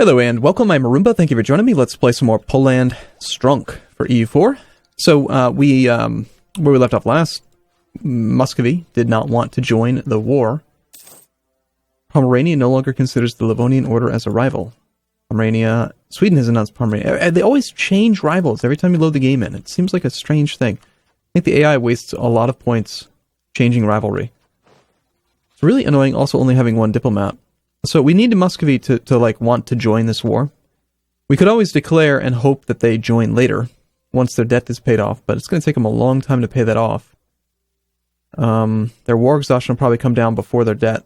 Hello and welcome, I'm Arumba. Thank you for joining me. Let's play some more Poland Stronk for EU4. So, where we left off last, Muscovy did not want to join the war. Pomerania no longer considers the Livonian Order as a rival. Sweden has announced Pomerania. They always change rivals every time you load the game in. It seems like a strange thing. I think the AI wastes a lot of points changing rivalry. It's really annoying also only having one diplomat. So we need Muscovy to like want to join this war. We could always declare and hope that they join later, once their debt is paid off, but it's going to take them a long time to pay that off. Their war exhaustion will probably come down before their debt.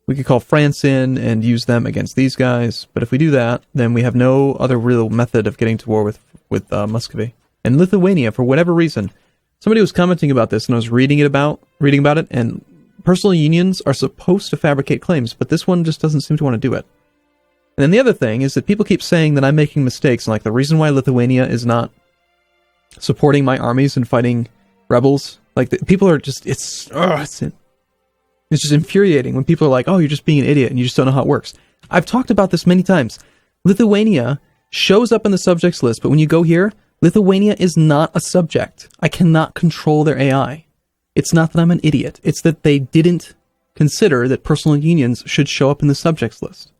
We could call France in and use them against these guys, but if we do that, then we have no other real method of getting to war with Muscovy. And Lithuania, for whatever reason, somebody was commenting about this, and I was reading about it, and personal unions are supposed to fabricate claims, but this one just doesn't seem to want to do it. And then the other thing is that people keep saying that I'm making mistakes, and like the reason why Lithuania is not supporting my armies and fighting rebels, like people are just, it's just infuriating when people are like, oh, you're just being an idiot and you just don't know how it works. I've talked about this many times. Lithuania shows up in the subjects list, but when you go here, Lithuania is not a subject. I cannot control their AI. It's not that I'm an idiot. It's that they didn't consider that personal unions should show up in the subjects list.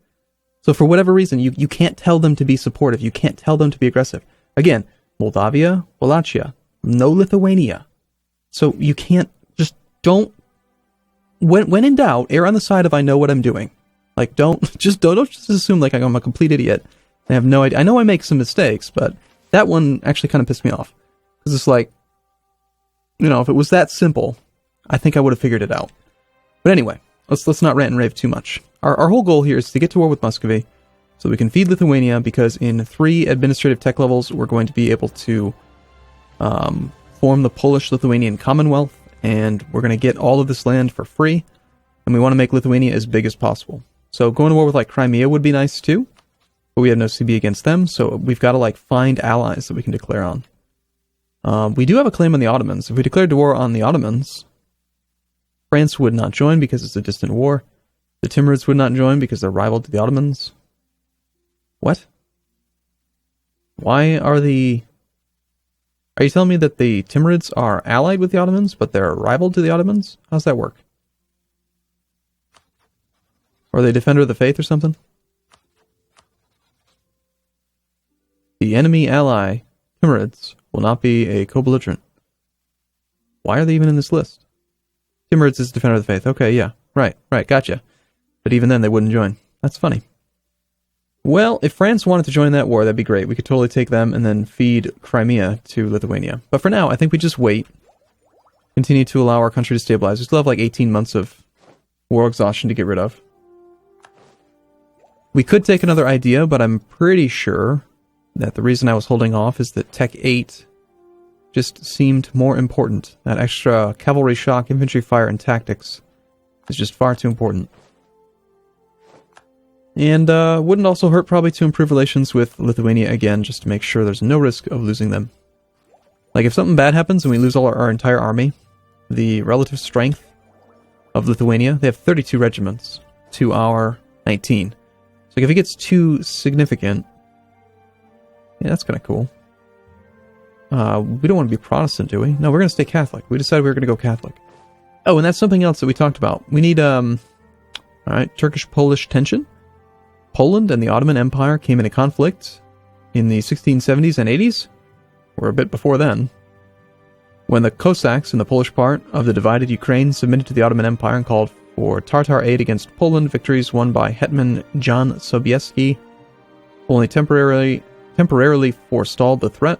So for whatever reason, you can't tell them to be supportive. You can't tell them to be aggressive. Again, Moldavia, Wallachia, no Lithuania. So you can't, just don't, when in doubt, err on the side of I know what I'm doing. Like don't just assume like I'm a complete idiot. I have no idea. I know I make some mistakes, but that one actually kind of pissed me off. Because it's like, you know, if it was that simple, I think I would have figured it out. But anyway, let's not rant and rave too much. Our whole goal here is to get to war with Muscovy, so we can feed Lithuania, because in 3 administrative tech levels, we're going to be able to form the Polish-Lithuanian Commonwealth, and we're going to get all of this land for free, and we want to make Lithuania as big as possible. So going to war with like Crimea would be nice too, but we have no CB against them, so we've got to like find allies that we can declare on. We do have a claim on the Ottomans. If we declared war on the Ottomans, France would not join because it's a distant war. The Timurids would not join because they're rival to the Ottomans. What? Why are you telling me that the Timurids are allied with the Ottomans, but they're rival to the Ottomans? How's that work? Or are they defender of the faith or something? The enemy ally, Timurids, will not be a co-belligerent. Why are they even in this list? Timurids is defender of the faith. Okay, yeah. Right, gotcha. But even then, they wouldn't join. That's funny. Well, if France wanted to join that war, that'd be great. We could totally take them and then feed Crimea to Lithuania. But for now, I think we just wait. Continue to allow our country to stabilize. We still have like 18 months of war exhaustion to get rid of. We could take another idea, but I'm pretty sure that the reason I was holding off is that Tech 8 just seemed more important. That extra cavalry shock, infantry fire, and tactics is just far too important. And wouldn't also hurt probably to improve relations with Lithuania again, just to make sure there's no risk of losing them. Like if something bad happens and we lose all our entire army, the relative strength of Lithuania, they have 32 regiments to our 19. So like if it gets too significant, yeah, that's kind of cool. We don't want to be Protestant, do we? No, we're going to stay Catholic. We decided we were going to go Catholic. Oh, and that's something else that we talked about. We need, alright, Turkish-Polish tension. Poland and the Ottoman Empire came into conflict in the 1670s and 80s, or a bit before then, when the Cossacks in the Polish part of the divided Ukraine submitted to the Ottoman Empire and called for Tatar aid against Poland. Victories won by Hetman John Sobieski only temporarily forestalled the threat.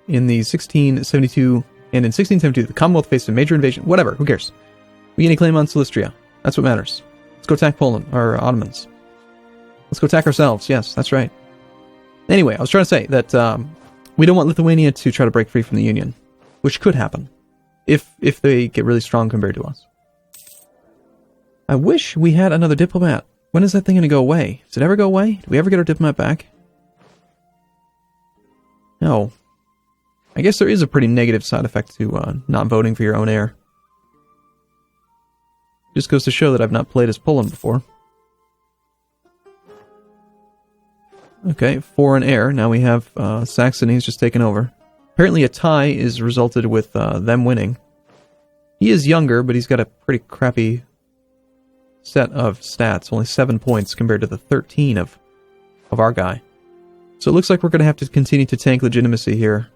In 1672, the Commonwealth faced a major invasion. Whatever, who cares? We get any claim on Silistria. That's what matters. Let's go attack Poland, or Ottomans. Let's go attack ourselves. Yes, that's right. Anyway, I was trying to say that we don't want Lithuania to try to break free from the Union, which could happen if they get really strong compared to us. I wish we had another diplomat. When is that thing going to go away? Does it ever go away? Do we ever get our diplomat back? No. I guess there is a pretty negative side effect to not voting for your own heir. Just goes to show that I've not played as Poland before. Okay, foreign heir. Now we have Saxony's just taken over. Apparently a tie is resulted with them winning. He is younger, but he's got a pretty crappy set of stats. Only 7 points compared to the 13 of our guy. So it looks like we're going to have to continue to tank legitimacy here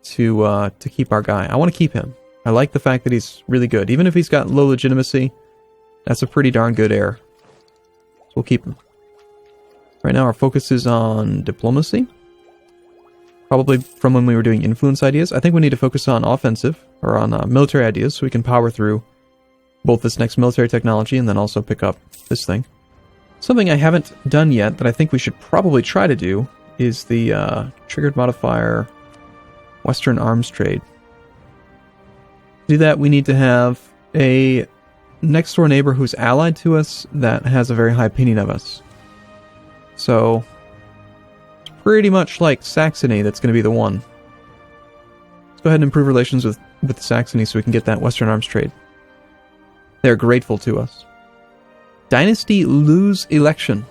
to keep our guy. I want to keep him. I like the fact that he's really good. Even if he's got low legitimacy, that's a pretty darn good heir. So we'll keep him. Right now our focus is on diplomacy. Probably from when we were doing influence ideas. I think we need to focus on offensive, or on military ideas, so we can power through both this next military technology and then also pick up this thing. Something I haven't done yet that I think we should probably try to do is the triggered modifier Western arms trade. To do that, we need to have a next door neighbor who's allied to us that has a very high opinion of us. So, it's pretty much like Saxony that's going to be the one. Let's go ahead and improve relations with Saxony so we can get that Western arms trade. They're grateful to us. Dynasty lose election.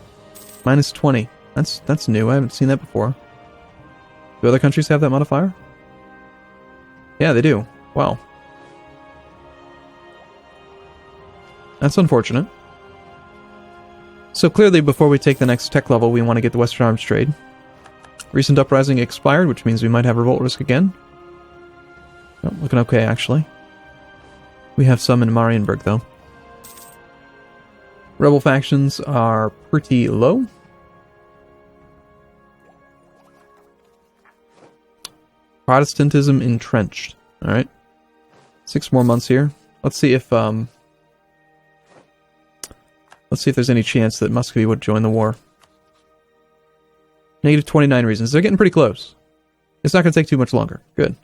Minus 20. That's new. I haven't seen that before. Do other countries have that modifier? Yeah, they do. Wow. That's unfortunate. So clearly, before we take the next tech level, we want to get the Western arms trade. Recent uprising expired, which means we might have revolt risk again. Oh, looking okay, actually. We have some in Marienburg, though. Rebel factions are pretty low. Protestantism entrenched. Alright. 6 more months here. Let's see if there's any chance that Muscovy would join the war. Negative 29 reasons. They're getting pretty close. It's not going to take too much longer. Good.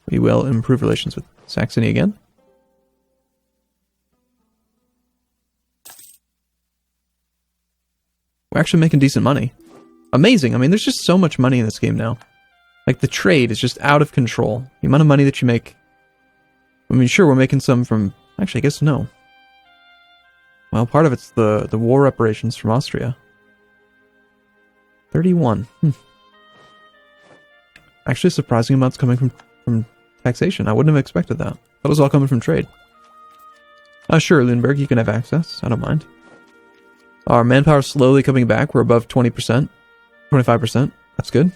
We will improve relations with Saxony again. We're actually making decent money. Amazing. I mean, there's just so much money in this game now. Like, the trade is just out of control. The amount of money that you make... I mean, sure, we're making some from... Actually, I guess no. Well, part of it's the war reparations from Austria. 31. Actually, surprising amounts coming from taxation. I wouldn't have expected that. That was all coming from trade. Sure, Lüneburg, you can have access. I don't mind. Our manpower is slowly coming back. We're above 20%. 25%. That's good.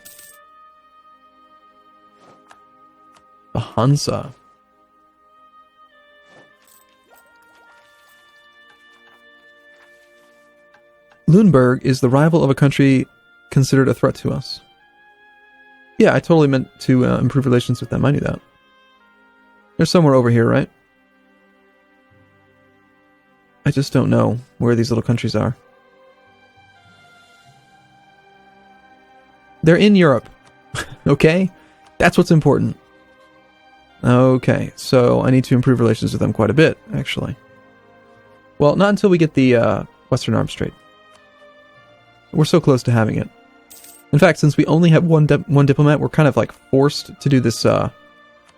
The Hansa. Lüneburg is the rival of a country considered a threat to us. Yeah, I totally meant to improve relations with them. I knew that. They're somewhere over here, right? I just don't know where these little countries are. They're in Europe. Okay? That's what's important. Okay, so I need to improve relations with them quite a bit, actually. Well, not until we get the Western arms trade. We're so close to having it. In fact, since we only have one diplomat, we're kind of like forced to do this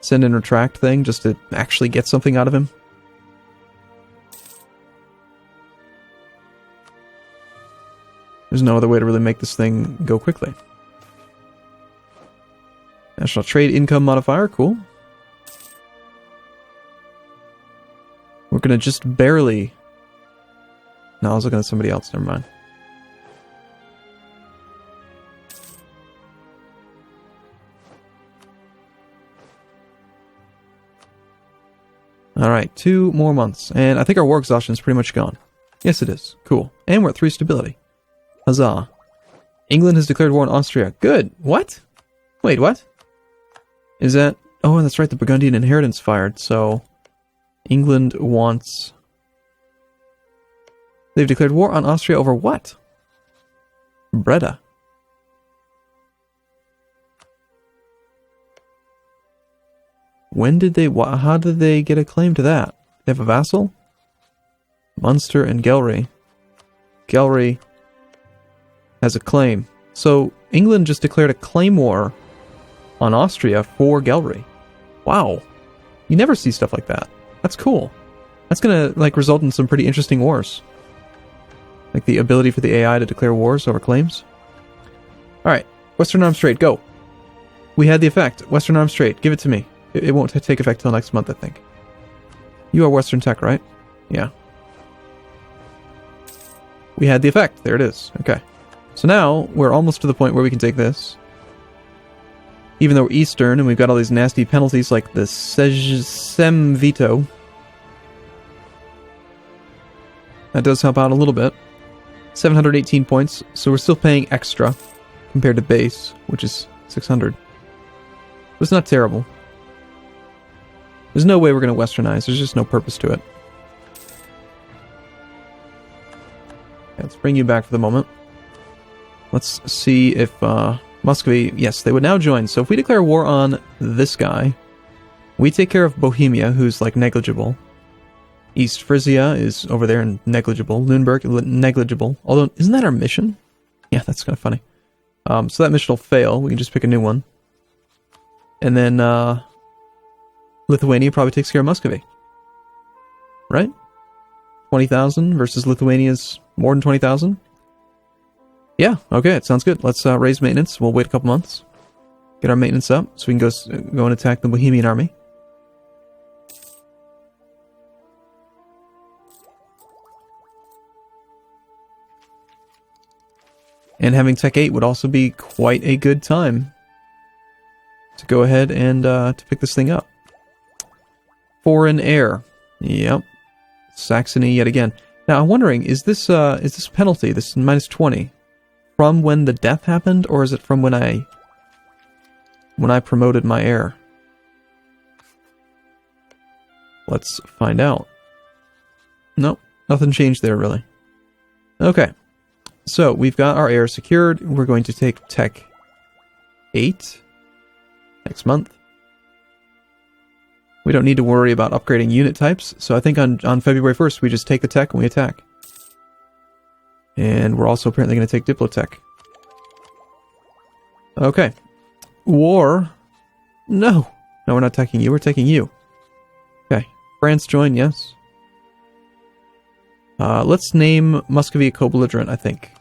send and retract thing just to actually get something out of him. There's no other way to really make this thing go quickly. National trade income modifier, cool. We're gonna just barely... No, I was looking at somebody else, never mind. Alright, 2 more months. And I think our war exhaustion is pretty much gone. Yes, it is. Cool. And we're at 3 stability. Huzzah. England has declared war on Austria. Good. What? Wait, what? Is that... Oh, that's right, the Burgundian inheritance fired, so... England wants... They've declared war on Austria over what? Breda. When did they... How did they get a claim to that? They have a vassal? Munster and Gelre. Gelre has a claim. So, England just declared a claim war on Austria for Gelre. Wow. You never see stuff like that. That's cool. That's gonna, like, result in some pretty interesting wars. Like the ability for the AI to declare wars over claims. Alright, Western Arms Trade, go. We had the effect. Western Arms Trade, give it to me. It won't take effect till next month, I think. You are Western Tech, right? Yeah. We had the effect. There it is. Okay. So now, we're almost to the point where we can take this. Even though we're Eastern, and we've got all these nasty penalties like the Sem Veto. That does help out a little bit. 718 points, so we're still paying extra compared to base, which is 600. But it's not terrible. There's no way we're going to westernize. There's just no purpose to it. Okay, let's bring you back for the moment. Let's see if Muscovy... Yes, they would now join. So if we declare war on this guy, we take care of Bohemia, who's like negligible. East Frisia is over there and negligible. Nuremberg, negligible. Although, isn't that our mission? Yeah, that's kind of funny. So that mission will fail. We can just pick a new one. And then Lithuania probably takes care of Muscovy. Right? 20,000 versus Lithuania's more than 20,000? Yeah, okay, it sounds good. Let's raise maintenance. We'll wait a couple months. Get our maintenance up so we can go and attack the Bohemian army. And having Tech 8 would also be quite a good time to go ahead and to pick this thing up. Foreign heir. Yep. Saxony yet again. Now I'm wondering, is this penalty, this minus 20, from when the death happened, or is it from when I promoted my heir? Let's find out. Nope, nothing changed there really. Okay. So, we've got our heir secured. We're going to take Tech 8 next month. We don't need to worry about upgrading unit types, so I think on February 1st we just take the tech and we attack. And we're also apparently going to take Diplotech. Okay. War. No. No, we're not attacking you. We're taking you. Okay. France join, yes. Let's name Muscovy a co-belligerent, I think.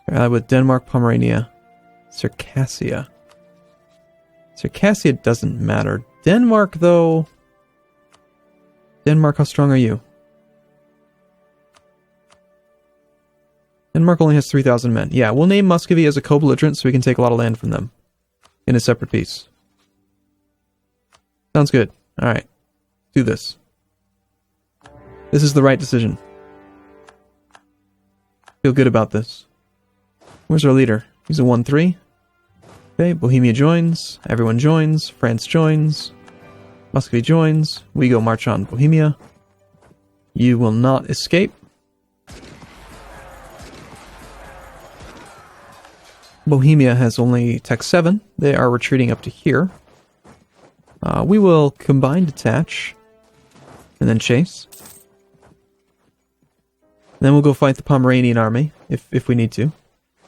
With Denmark, Pomerania, Circassia. Circassia doesn't matter. Denmark, though... Denmark, how strong are you? Denmark only has 3,000 men. Yeah, we'll name Muscovy as a co-belligerent so we can take a lot of land from them. In a separate piece. Sounds good. Alright. Do this. This is the right decision. Feel good about this. Where's our leader? He's a 1-3. Okay, Bohemia joins. Everyone joins. France joins. Muscovy joins. We go march on Bohemia. You will not escape. Bohemia has only Tech 7. They are retreating up to here. We will combine detach. And then chase. Then we'll go fight the Pomeranian army, if we need to.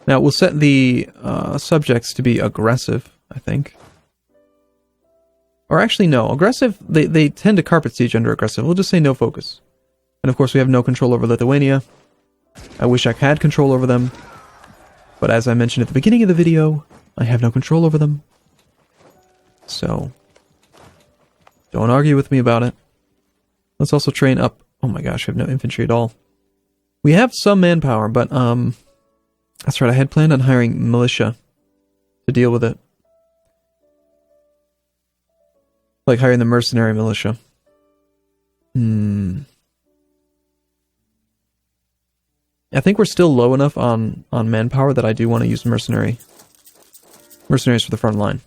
Now, we'll set the subjects to be aggressive, I think. Or actually, no. Aggressive, they tend to carpet siege under aggressive. We'll just say no focus. And of course, we have no control over Lithuania. I wish I had control over them. But as I mentioned at the beginning of the video, I have no control over them. So, don't argue with me about it. Let's also train up... Oh my gosh, I have no infantry at all. We have some manpower, but, that's right, I had planned on hiring militia to deal with it. Like hiring the mercenary militia. I think we're still low enough on manpower that I do want to use mercenaries for the front line.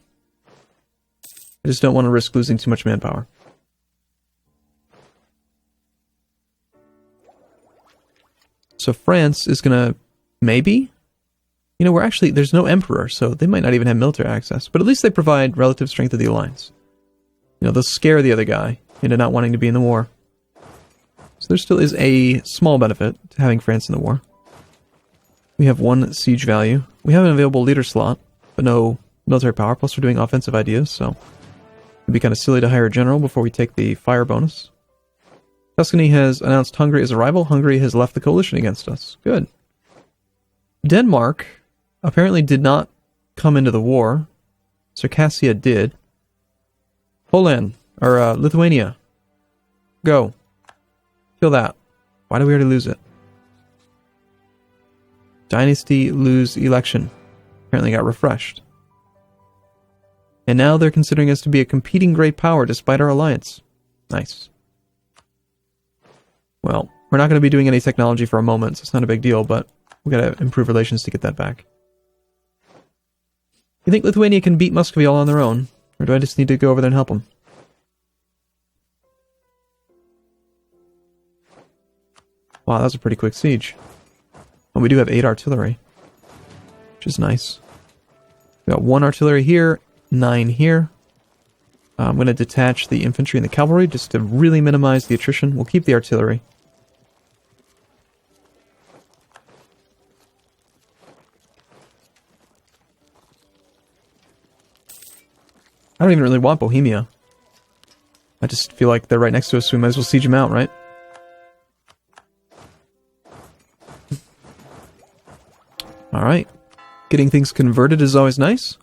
I just don't want to risk losing too much manpower. So France is going to, maybe? You know, we're actually, there's no emperor, so they might not even have military access. But at least they provide relative strength of the alliance. You know, they'll scare the other guy into not wanting to be in the war. So there still is a small benefit to having France in the war. We have 1 siege value. We have an available leader slot, but no military power. Plus we're doing offensive ideas, so it'd be kind of silly to hire a general before we take the fire bonus. Tuscany has announced Hungary as a rival. Hungary has left the coalition against us. Good. Denmark apparently did not come into the war. Circassia did. Poland, or Lithuania. Go. Kill that. Why did we already lose it? Dynasty lose election. Apparently got refreshed. And now they're considering us to be a competing great power despite our alliance. Nice. Well, we're not going to be doing any technology for a moment, so it's not a big deal, but we got to improve relations to get that back. You think Lithuania can beat Muscovy all on their own? Or do I just need to go over there and help them? Wow, that was a pretty quick siege. Well, we do have 8 artillery, which is nice. We got 1 artillery here, 9 here. I'm going to detach the infantry and the cavalry just to really minimize the attrition. We'll keep the artillery. I don't even really want Bohemia. I just feel like they're right next to us, so we might as well siege them out, right? Alright. Getting things converted is always nice.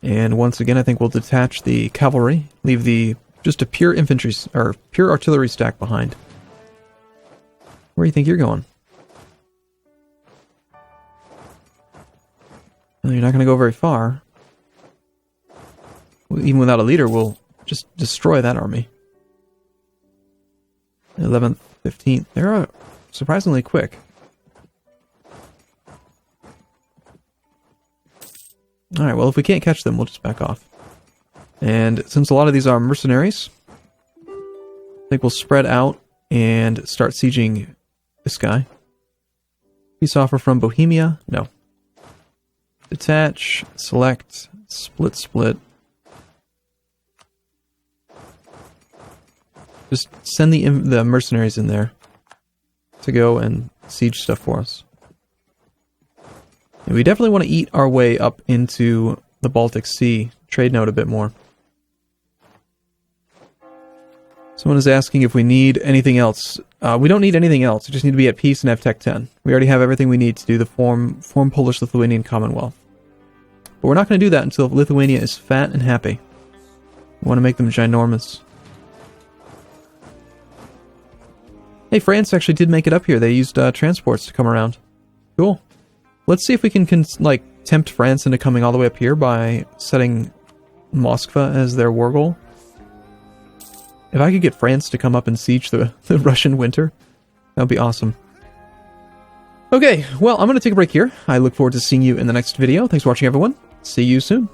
And once again, I think we'll detach the cavalry, leave the just a pure infantry or pure artillery stack behind. Where do you think you're going? Well, you're not going to go very far. Even without a leader, we'll just destroy that army. 11th, 15th. They're surprisingly quick. Alright, well, if we can't catch them, we'll just back off. And since a lot of these are mercenaries, I think we'll spread out and start sieging this guy. Peace offer from Bohemia? No. Detach, select, split. Just send the mercenaries in there to go and siege stuff for us. And we definitely want to eat our way up into the Baltic Sea trade node a bit more. Someone is asking if we need anything else. We don't need anything else. We just need to be at peace and have Tech 10. We already have everything we need to do the form Polish-Lithuanian Commonwealth. But we're not going to do that until Lithuania is fat and happy. We want to make them ginormous. Hey, France actually did make it up here. They used transports to come around. Cool. Let's see if we can tempt France into coming all the way up here by setting Moskva as their war goal. If I could get France to come up and siege the Russian winter, that would be awesome. Okay, well, I'm going to take a break here. I look forward to seeing you in the next video. Thanks for watching, everyone. See you soon.